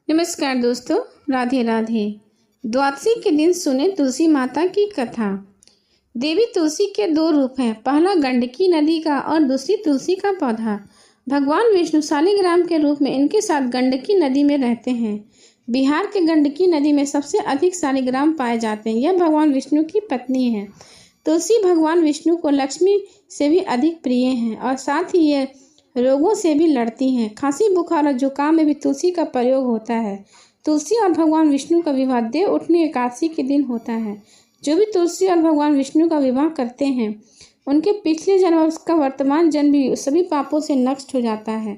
नमस्कार दोस्तों, राधे राधे। द्वादशी के दिन सुने तुलसी माता की कथा। देवी तुलसी के दो रूप हैं, पहला गंडकी नदी का और दूसरी तुलसी का पौधा। भगवान विष्णु शालिग्राम के रूप में इनके साथ गंडकी नदी में रहते हैं। बिहार के गंडकी नदी में सबसे अधिक शालिग्राम पाए जाते हैं। यह भगवान विष्णु की पत्नी है। तुलसी भगवान विष्णु को लक्ष्मी से भी अधिक प्रिय हैं और साथ ही ये रोगों से भी लड़ती हैं। खांसी, बुखार और जुकाम में भी तुलसी का प्रयोग होता है। तुलसी और भगवान विष्णु का विवाह देव उठनी एकादशी के दिन होता है। जो भी तुलसी और भगवान विष्णु का विवाह करते हैं उनके पिछले जन्म और उसका वर्तमान जन्म भी सभी पापों से नष्ट हो जाता है।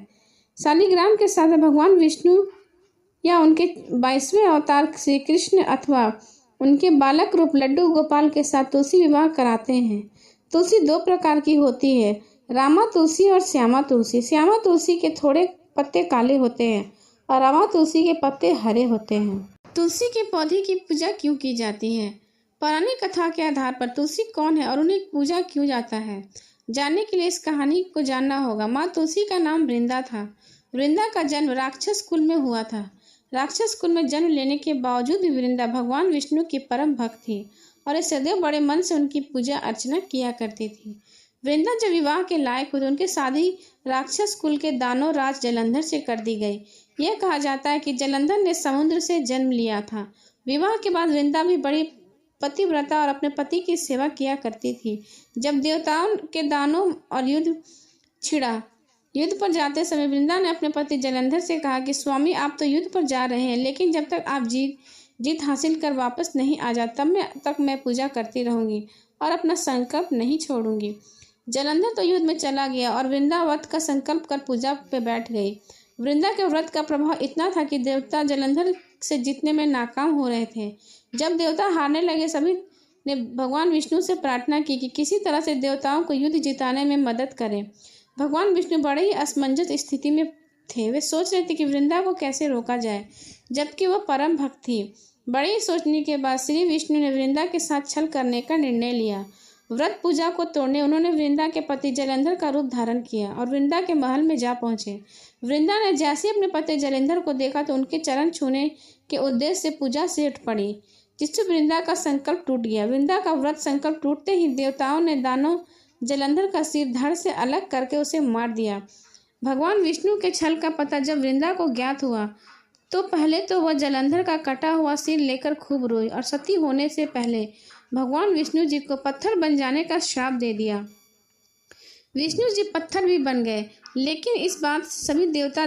शालिग्राम के साथ भगवान विष्णु या उनके 22वें अवतार श्री कृष्ण अथवा उनके बालक रूप लड्डू गोपाल के साथ तुलसी विवाह कराते हैं। तुलसी दो प्रकार की होती है, रामा तुलसी और श्यामा तुलसी। श्यामा तुलसी के थोड़े पत्ते काले होते हैं और रामा तुलसी के पत्ते हरे होते हैं। तुलसी के पौधे की पूजा क्यों की जाती है? पौराणिक कथा के आधार पर तुलसी कौन है और उन्हें पूजा क्यों जाता है, जानने के लिए इस कहानी को जानना होगा। माँ तुलसी का नाम वृंदा था। वृंदा का जन्म राक्षस कुल में हुआ था। राक्षस कुल में जन्म लेने के बावजूद भी वृंदा भगवान विष्णु की परम भक्त थी और सदैव बड़े मन से उनकी पूजा अर्चना किया करती थी। वृंदा जब विवाह के लायक हुई तो उनकी शादी राक्षस कुल के दानव राज जलंधर से कर दी गई। यह कहा जाता है कि जलंधर ने समुद्र से जन्म लिया था। विवाह के बाद वृंदा भी बड़ी पतिव्रता और अपने पति की सेवा किया करती थी। जब देवताओं के दानों और युद्ध पर जाते समय वृंदा ने अपने पति जलंधर से कहा कि स्वामी, आप तो युद्ध पर जा रहे हैं, लेकिन जब तक आप जीत हासिल कर वापस नहीं आ जाते तब मैं पूजा करती रहूंगी और अपना संकल्प नहीं छोड़ूंगी। जलंधर तो युद्ध में चला गया और वृंदा व्रत का संकल्प कर पूजा पे बैठ गई। वृंदा के व्रत का प्रभाव इतना था कि देवता जलंधर से जीतने में नाकाम हो रहे थे। जब देवता हारने लगे, सभी ने भगवान विष्णु से प्रार्थना की कि किसी तरह से देवताओं को युद्ध जिताने में मदद करें। भगवान विष्णु बड़े ही असमंजस स्थिति में थे। वे सोच रहे थे कि वृंदा को कैसे रोका जाए, जबकि वह परम भक्त थी। बड़ी ही सोचने के बाद श्री विष्णु ने वृंदा के साथ छल करने का निर्णय लिया। व्रत पूजा को तोड़ने उन्होंने वृंदा के पति जलंधर का रूप धारण किया और वृंदा के महल में जा पहुंचे। वृंदा ने जैसे अपने पति जलंधर को देखा तो उनके चरण छूने के उद्देश्य से पूजा से उठ पड़ी, जिससे वृंदा का संकल्प टूट गया। वृंदा का व्रत संकल्प टूटते ही देवताओं ने दानव जलंधर का सिर धड़ से अलग करके उसे मार दिया। भगवान विष्णु के छल का पता जब वृंदा को ज्ञात हुआ तो पहले तो वह जलंधर का कटा हुआ सिर लेकर खूब रोई और सती होने से पहले भगवान विष्णु जी को पत्थर बन जाने का श्राप दे दिया। विष्णु जी पत्थर भी बन गए, लेकिन इस बात सभी देवता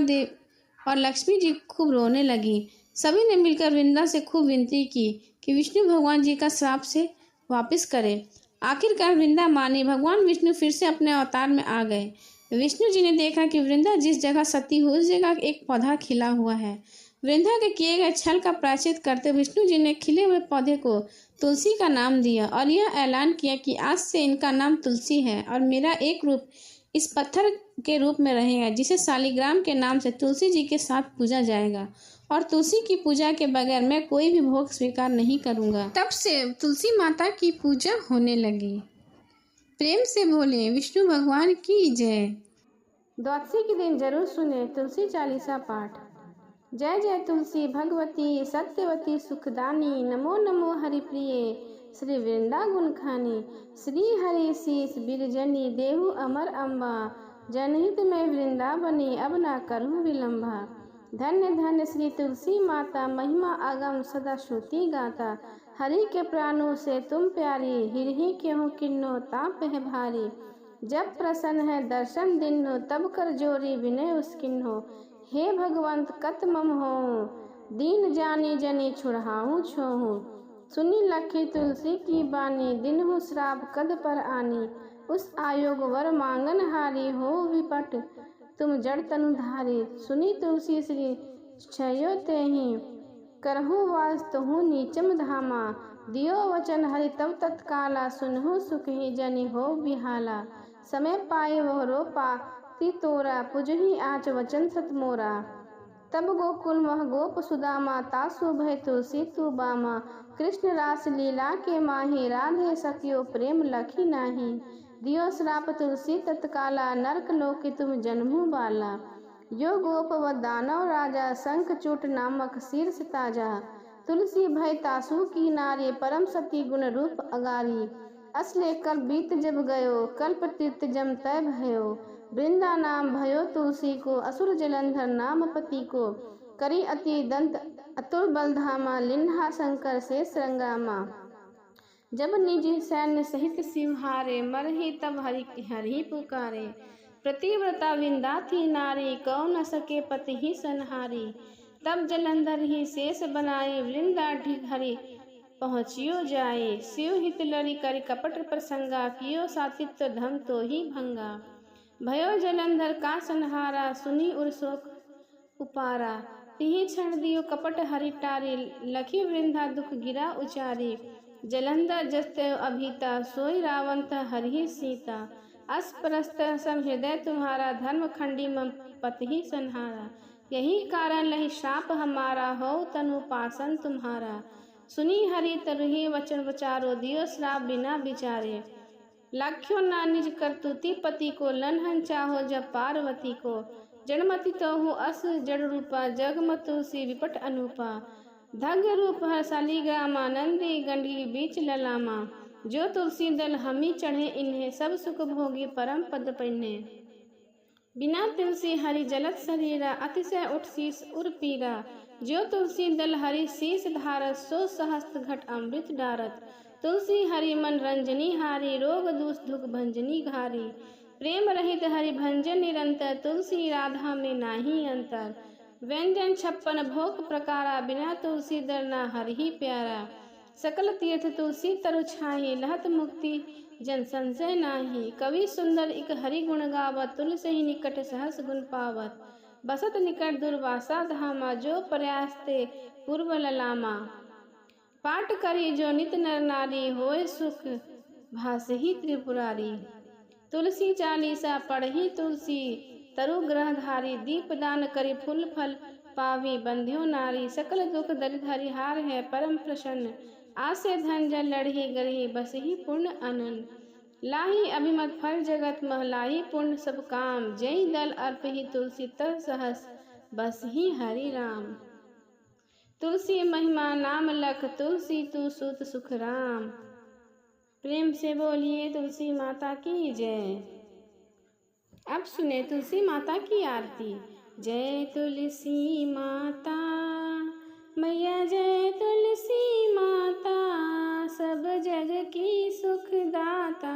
और लक्ष्मी जी खूब रोने लगी। सभी ने मिलकर वृंदा से खूब विनती की कि विष्णु भगवान जी का श्राप से वापस करे। आखिरकार वृंदा मानी। भगवान विष्णु फिर से अपने अवतार में आ गए। विष्णु जी ने देखा कि वृंदा जिस जगह सती हुई उस जगह एक पौधा खिला हुआ है। वृंदा के किए गए छल का प्रायश्चित करते विष्णु जी ने खिले हुए पौधे को तुलसी का नाम दिया और यह ऐलान किया कि आज से इनका नाम तुलसी है और मेरा एक रूप इस पत्थर के रूप में रहेगा, जिसे शालिग्राम के नाम से तुलसी जी के साथ पूजा जाएगा और तुलसी की पूजा के बगैर मैं कोई भी भोग स्वीकार नहीं करूंगा। तब से तुलसी माता की पूजा होने लगी। प्रेम से बोले विष्णु भगवान की जय। द्वादशी के दिन जरूर सुने तुलसी चालीसा पाठ। जय जय तुलसी भगवती सत्यवती सुखदानी, नमो नमो हरिप्रिय श्री वृंदा गुणखानी। श्री हरि शीस बिरजनी देहु अमर अम्बा, जनहित में वृंदावनी अब ना करूँ विलंबा। धन्य धन्य श्री तुलसी माता, महिमा अगम सदा श्रुति गाता। हरि के प्राणों से तुम प्यारी, हिरहि क्यों किन्नो ताप है भारी। जब प्रसन्न है दर्शन दिन्नो, तब कर जोरी विनय उसकिन्हो। हे भगवंत कत मम हो, दीन जानी जनी छुड़ाऊँ छोहूँ। सुनी लखी तुलसी की बानी, दिन हूँ श्राप कद पर आनी। उस आयोग वर मांगन हारी, हो विपट तुम जड़ तनुधारी। सुनी तुलसी श्री क्षयो तेहि, करहु वास तहु नीचम धामा। दियो वचन हरि तब तत्काला, सुनहु सुख ही जनि हो बिहाला। समय पाए वह रो पाती तोरा, पुजहि आच वचन सत मोरा। तब गोकुल मह गोप सुदामा, तासु भय तुलसी तु बामा। कृष्ण रास लीला के माही, राधे सखियो प्रेम लखी नाही। दियो श्राप तुलसी तत्काला, नरक लोके तुम जन्मु बाला। यो गोप व दानव राजा, शंखचूट नामक शीर्ष ताजा। तुलसी भय तासु की नारी, परम सती गुण रूप अगारी। असले कल्प बीत जब गयो, कल्प तीर्थ जम तय भयो। वृंदा नाम भयो तुलसी को, असुर जलंधर नाम पति को। करी अति दंत अतुल बलधामा, लिन्हा शंकर से श्रृंगामा। जब निज सैन्य सहित शिव हारे, मरहि तब हरि पुकारे। प्रतिव्रता विंदा थी नारी, कौ न सके पति ही संहारी। तब जलंधर ही शेष बनाए, वृंदा ढिग हरि पहुँचियो जाए। शिव हित लड़ी कर कपट प्रसंगा, कियो सातित्व धम तो ही भंगा। भयो जलंधर का संहारा, सुनी उर शोक उपारा। तिहि क्षण दियो कपट हरि टारी, लखी वृंदा दुख गिरा उचारी। जलंधर जस्ते अभीता, सोई रावण हरि सीता। अस्परस्त सम हृदय तुम्हारा, धर्म खंडी मम पति ही संहारा। यही कारण लही श्राप हमारा, हो तनु पासन तुम्हारा। सुनी हरि तरुहि वचन विचारो, दियो श्राप बिना विचारे। लाख्यो ना निज करतुति पति को, लन्हन चाहो जब पार्वती को। जड़मति तोहु अस जड़ रूपा, जगमत तुलसी विपट अनूपा। धग्य रूप हर शालिग्रामा, नंदी गंडकी बीच ललामा। जो तुलसी दल हमी चढ़े इन्हें, सब सुख भोगी परम पद पन्ने। बिना तुलसी हरि जलत शरीरा, अतिशय उठ शीस उर पीरा। जो तुलसी दल हरि शीस धारत, सो सहस्त्र घट अमृत डारत। तुलसी हरि मन रंजनी हारी, रोग दूष दुख भंजनी घारी। प्रेम रहित हरि भंजन निरंतर, तुलसी राधा में नाही अंतर। व्यंजन 56 भोग प्रकारा, बिना तुलसी दल ना हरि ही प्यारा। सकल तीर्थ तुलसी तरु छाही, लहत मुक्ति जन संशय नाही। कवि सुंदर इक हरि गुण गावत, तुलसी निकट सहस गुण पावत। बसत निकट दुर्वासा धामा, जो प्रयास ते पूर्व ललामा। पाठ करी जो नित नर नारी, होय सुख भासहि त्रिपुरारी। तुलसी चालीसा पढ़ी तुलसी, तरु ग्रहधारी। दीप दान करी फूल फल पावी, बंध्यो नारी। सकल दुख दरिद्र हरिहार है परम प्रसन्न। आसे धन जल लड़ही गरही, बस ही पूर्ण आनंद। लाही अभिमत फल जगत महलाई, पूर्ण सब काम। जय दल अर्प ही तुलसी तर सहस, बस ही हरि राम। तुलसी महिमा नाम लख, तुलसी तू सूत सुख राम। प्रेम से बोलिए तुलसी माता की जय। अब सुने तुलसी माता की आरती। जय तुलसी माता मैया, जय तुलसी माता। सब जग की सुखदाता,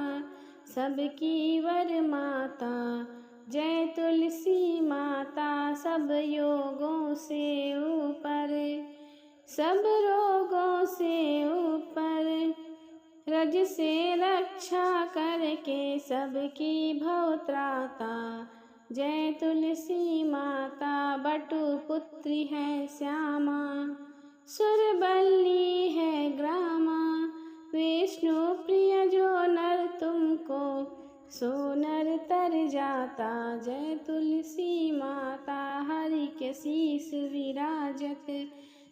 सबकी वर माता। जय तुलसी माता, सब योगों से ऊपर, सब रोगों से ऊपर। रज से रक्षा करके सबकी भवत्राता। जय तुलसी माता, बटु पुत्री है श्यामा। सुरबल्ली है ग्रामा, विष्णु प्रिय जो नर तुमको, सो नर तर जाता। जय तुलसी माता, हरि के शीस विराजत,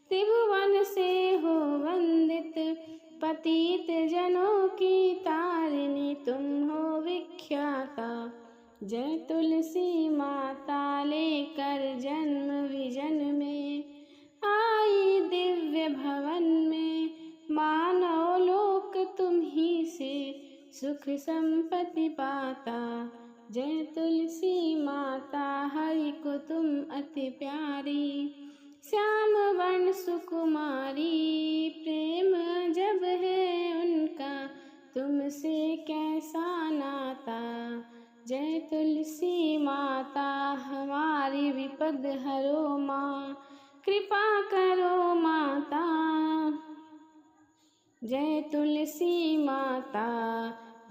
त्रिभुवन से हो वंदित। पतित जनों की तारिणी, तुम हो विख्याता। जय तुलसी माता, लेकर जन्म विजन में आई दिव्य भवन में। मानव लोक तुम ही से सुख संपत्ति पाता। जय तुलसी माता, हरि को तुम अति प्यारी। श्याम वर्ण सुकुमारी, प्रेम जब है उनका, तुमसे कैसा नाता। जय तुलसी माता, हमारी विपद हरो माँ, कृपा करो माता। जय तुलसी माता,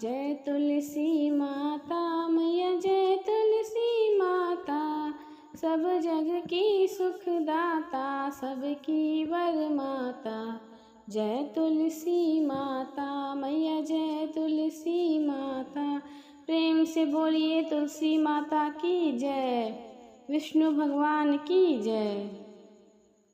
जय तुलसी माता मैया, जय तुलसी माता। सब जग की सुखदाता, सबकी वर माता। जय तुलसी माता मैया, जय तुलसी माता। प्रेम से बोलिए तुलसी माता की जय। विष्णु भगवान की जय।